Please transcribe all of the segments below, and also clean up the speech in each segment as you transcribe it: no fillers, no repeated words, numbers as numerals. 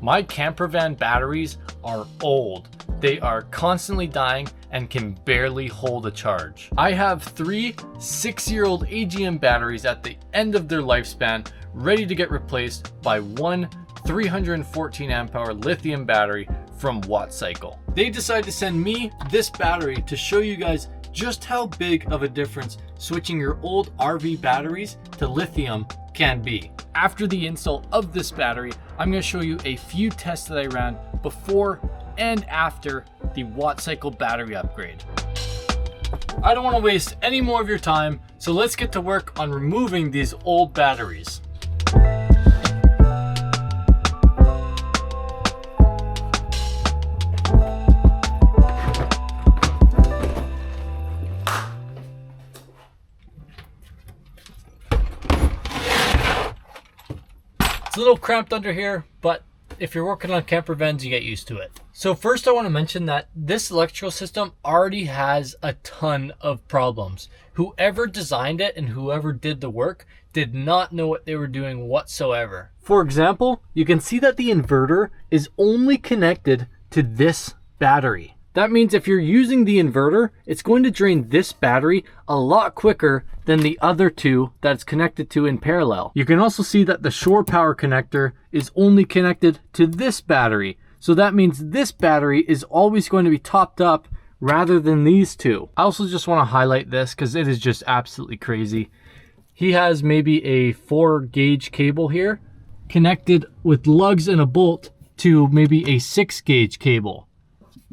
My camper van batteries are old. They are constantly dying and can barely hold a charge. I have 3 6-year-old AGM batteries at the end of their lifespan, ready to get replaced by one 314 amp hour lithium battery from WattCycle. They decided to send me this battery to show you guys just how big of a difference switching your old RV batteries to lithium can be. After the install of this battery, I'm going to show you a few tests that I ran before and after the WattCycle battery upgrade. I don't want to waste any more of your time, so let's get to work on removing these old batteries. It's a little cramped under here, but if you're working on camper vans, you get used to it. So first I want to mention that this electrical system already has a ton of problems. Whoever designed it and whoever did the work did not know what they were doing whatsoever. For example, you can see that the inverter is only connected to this battery. That means if you're using the inverter, it's going to drain this battery a lot quicker than the other two that it's connected to in parallel. You can also see that the shore power connector is only connected to this battery. So that means this battery is always going to be topped up rather than these two. I also just want to highlight this because it is just absolutely crazy. He has maybe a 4-gauge cable here connected with lugs and a bolt to maybe a 6-gauge cable.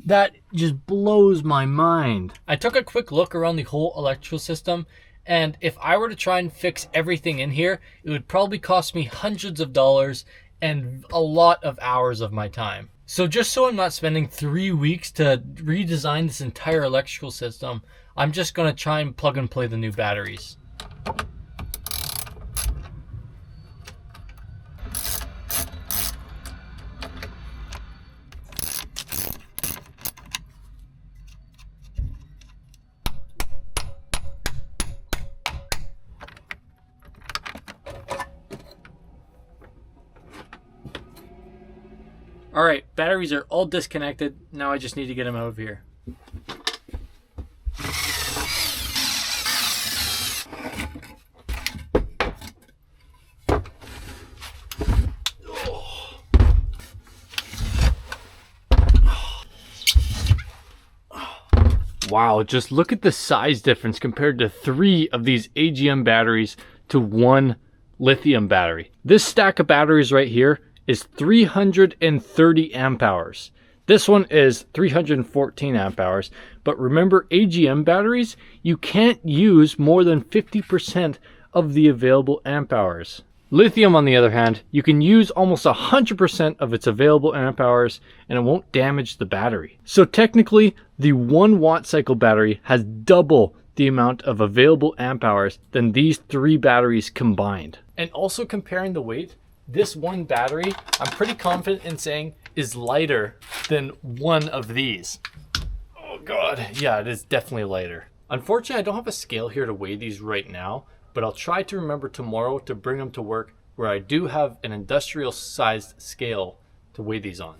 That just blows my mind. I took a quick look around the whole electrical system, and if I were to try and fix everything in here, it would probably cost me hundreds of dollars and a lot of hours of my time. So just so I'm not spending 3 weeks to redesign this entire electrical system, I'm just gonna try and plug and play the new batteries. All right, batteries are all disconnected. Now I just need to get them out of here. Wow, just look at the size difference compared to 3 of these AGM batteries to 1 lithium battery. This stack of batteries right here is 330 amp hours. This one is 314 amp hours. But remember, AGM batteries, you can't use more than 50% of the available amp hours. Lithium, on the other hand, you can use almost 100% of its available amp hours and it won't damage the battery. So technically, the 1 WattCycle battery has double the amount of available amp hours than these 3 batteries combined. And also comparing the weight, this one battery, I'm pretty confident in saying, is lighter than one of these. Oh God, yeah, it is definitely lighter. Unfortunately, I don't have a scale here to weigh these right now, but I'll try to remember tomorrow to bring them to work where I do have an industrial sized scale to weigh these on.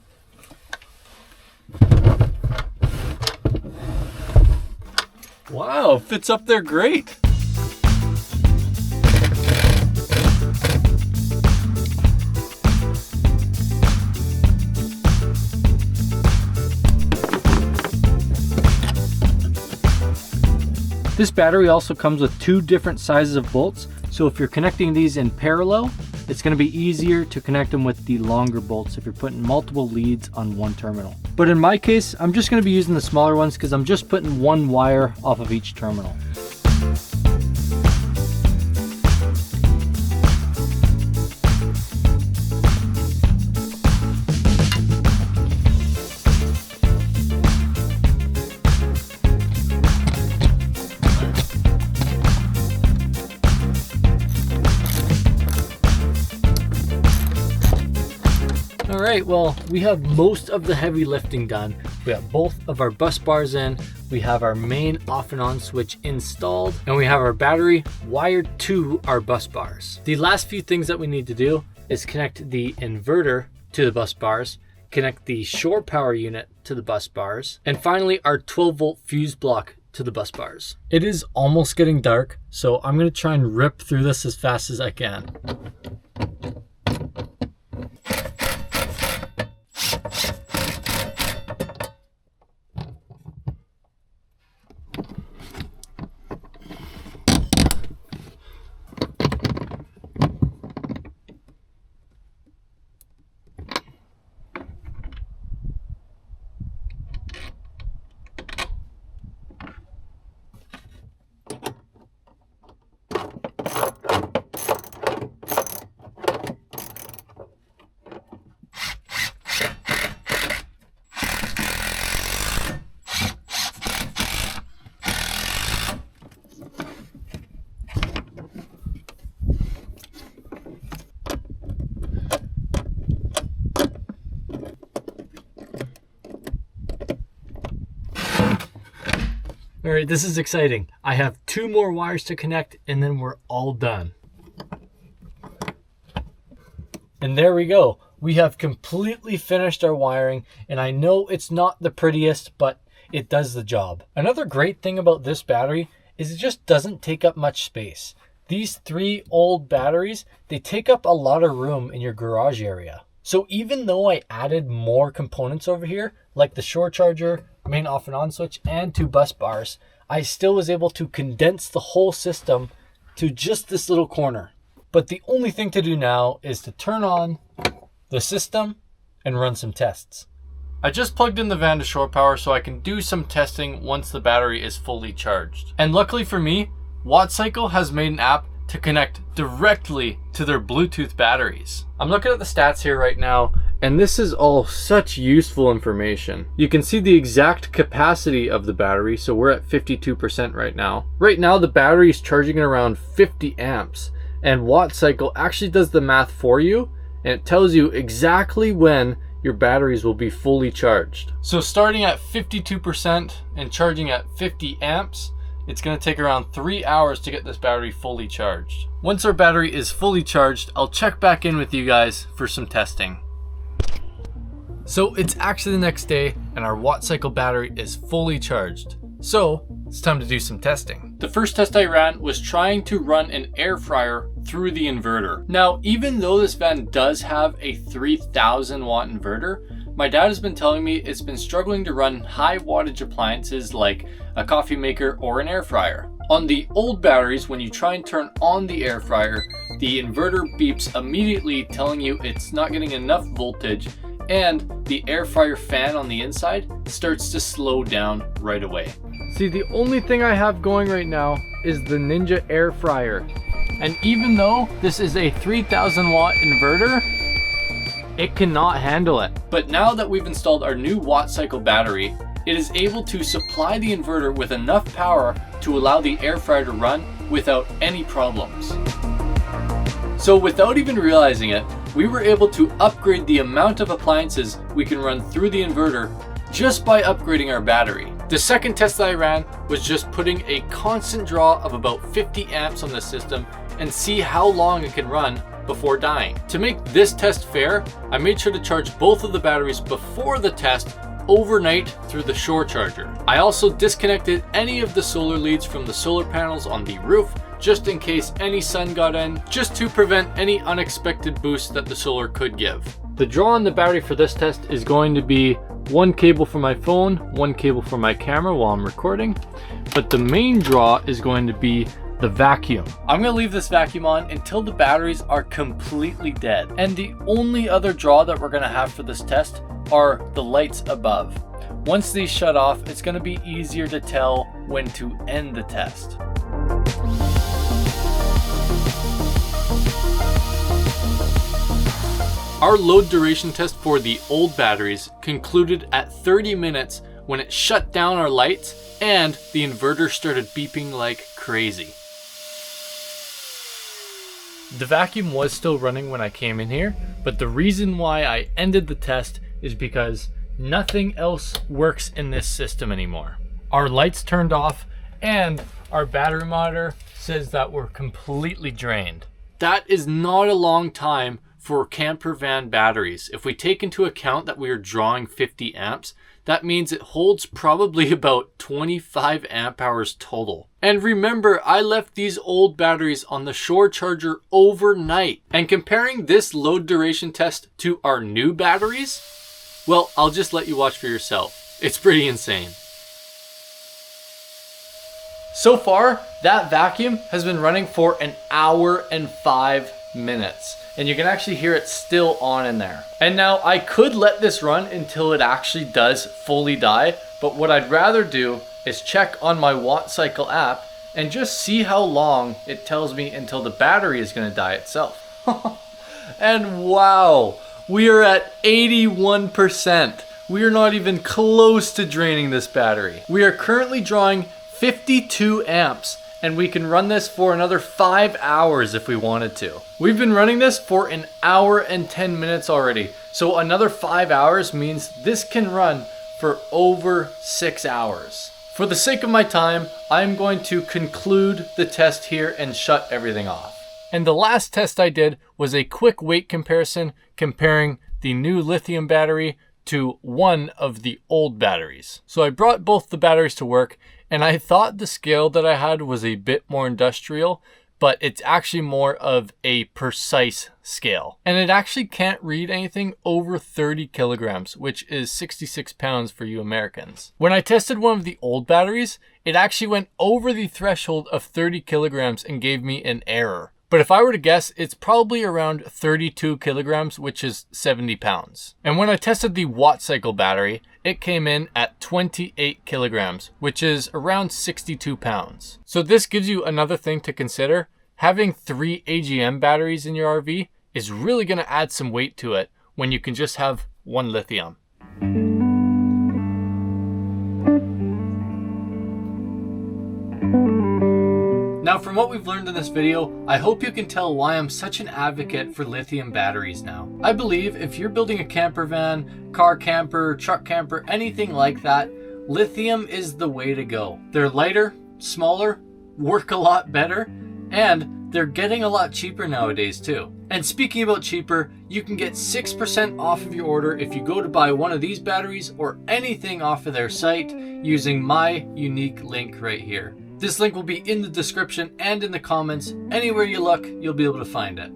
Wow, fits up there great. This battery also comes with 2 different sizes of bolts, so if you're connecting these in parallel, it's going to be easier to connect them with the longer bolts if you're putting multiple leads on one terminal. But in my case, I'm just going to be using the smaller ones because I'm just putting 1 wire off of each terminal. All right, well, we have most of the heavy lifting done. We have both of our bus bars in, we have our main off and on switch installed, and we have our battery wired to our bus bars. The last few things that we need to do is connect the inverter to the bus bars, connect the shore power unit to the bus bars, and finally our 12-volt fuse block to the bus bars. It is almost getting dark, so I'm going to try and rip through this as fast as I can. All right, this is exciting. I have 2 more wires to connect and then we're all done. And there we go. We have completely finished our wiring, and I know it's not the prettiest, but it does the job. Another great thing about this battery is it just doesn't take up much space. These 3 old batteries, they take up a lot of room in your garage area. So even though I added more components over here, like the shore charger, main off and on switch, and 2 bus bars, I still was able to condense the whole system to just this little corner. But the only thing to do now is to turn on the system and run some tests. I just plugged in the van to shore power so I can do some testing once the battery is fully charged. And luckily for me, WattCycle has made an app to connect directly to their Bluetooth batteries. I'm looking at the stats here right now, and this is all such useful information. You can see the exact capacity of the battery, so we're at 52% right now. Right now the battery is charging at around 50 amps, and WattCycle actually does the math for you, and it tells you exactly when your batteries will be fully charged. So starting at 52% and charging at 50 amps, it's going to take around 3 hours to get this battery fully charged. Once our battery is fully charged, I'll check back in with you guys for some testing. So it's actually the next day and our WattCycle battery is fully charged. So it's time to do some testing. The first test I ran was trying to run an air fryer through the inverter. Now, even though this van does have a 3000 watt inverter, my dad has been telling me it's been struggling to run high wattage appliances like a coffee maker or an air fryer. On the old batteries, when you try and turn on the air fryer, the inverter beeps immediately telling you it's not getting enough voltage, and the air fryer fan on the inside starts to slow down right away. See, the only thing I have going right now is the Ninja air fryer. And even though this is a 3000 watt inverter, it cannot handle it. But now that we've installed our new WattCycle battery, it is able to supply the inverter with enough power to allow the air fryer to run without any problems. So without even realizing it, we were able to upgrade the amount of appliances we can run through the inverter just by upgrading our battery. The second test that I ran was just putting a constant draw of about 50 amps on the system and see how long it can run before dying. To make this test fair, I made sure to charge both of the batteries before the test overnight through the shore charger. I also disconnected any of the solar leads from the solar panels on the roof just in case any sun got in, just to prevent any unexpected boost that the solar could give. The draw on the battery for this test is going to be 1 cable for my phone, 1 cable for my camera while I'm recording, but the main draw is going to be the vacuum. I'm going to leave this vacuum on until the batteries are completely dead. And the only other draw that we're going to have for this test are the lights above. Once these shut off, it's going to be easier to tell when to end the test. Our load duration test for the old batteries concluded at 30 minutes when it shut down our lights and the inverter started beeping like crazy. The vacuum was still running when I came in here, but the reason why I ended the test is because nothing else works in this system anymore. Our lights turned off and our battery monitor says that we're completely drained. That is not a long time for camper van batteries, if we take into account that we are drawing 50 amps, that means it holds probably about 25 amp hours total. And remember, I left these old batteries on the shore charger overnight. And comparing this load duration test to our new batteries, well, I'll just let you watch for yourself. It's pretty insane. So far, that vacuum has been running for 1 hour and 5 minutes. And you can actually hear it still on in there. And now I could let this run until it actually does fully die, but what I'd rather do is check on my WattCycle app and just see how long it tells me until the battery is going to die itself. And wow, we are at 81%. We are not even close to draining this battery. We are currently drawing 52 amps. And we can run this for another 5 hours if we wanted to. We've been running this for 1 hour and 10 minutes already. So another 5 hours means this can run for over 6 hours. For the sake of my time, I'm going to conclude the test here and shut everything off. And the last test I did was a quick weight comparison comparing the new lithium battery to one of the old batteries. So I brought both the batteries to work, and I thought the scale that I had was a bit more industrial, but it's actually more of a precise scale. And it actually can't read anything over 30 kilograms, which is 66 pounds for you Americans. When I tested one of the old batteries, it actually went over the threshold of 30 kilograms and gave me an error. But if I were to guess, it's probably around 32 kilograms, which is 70 pounds. And when I tested the WattCycle battery, it came in at 28 kilograms, which is around 62 pounds. So this gives you another thing to consider. Having 3 AGM batteries in your RV is really going to add some weight to it when you can just have 1 lithium. Now, from what we've learned in this video, I hope you can tell why I'm such an advocate for lithium batteries now. I believe if you're building a camper van, car camper, truck camper, anything like that, lithium is the way to go. They're lighter, smaller, work a lot better, and they're getting a lot cheaper nowadays too. And speaking about cheaper, you can get 6% off of your order if you go to buy one of these batteries or anything off of their site using my unique link right here. This link will be in the description and in the comments. Anywhere you look, you'll be able to find it.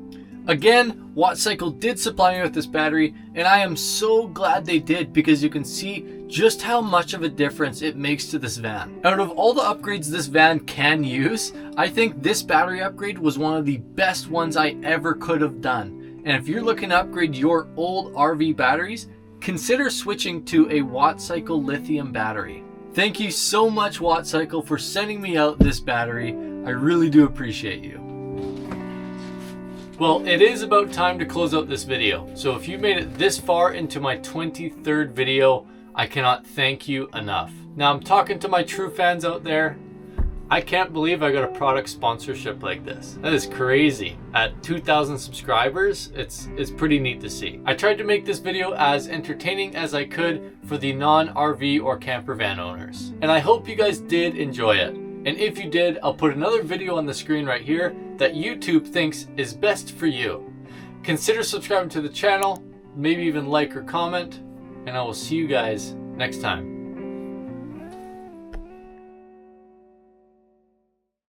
Again, WattCycle did supply me with this battery, and I am so glad they did because you can see just how much of a difference it makes to this van. Out of all the upgrades this van can use, I think this battery upgrade was one of the best ones I ever could have done. And if you're looking to upgrade your old RV batteries, consider switching to a WattCycle lithium battery. Thank you so much, WattCycle, for sending me out this battery. I really do appreciate you. Well, it is about time to close out this video. So if you made it this far into my 23rd video, I cannot thank you enough. Now I'm talking to my true fans out there. I can't believe I got a product sponsorship like this. That is crazy. At 2,000 subscribers, it's pretty neat to see. I tried to make this video as entertaining as I could for the non-RV or camper van owners. And I hope you guys did enjoy it. And if you did, I'll put another video on the screen right here that YouTube thinks is best for you. Consider subscribing to the channel, maybe even like or comment, and I will see you guys next time.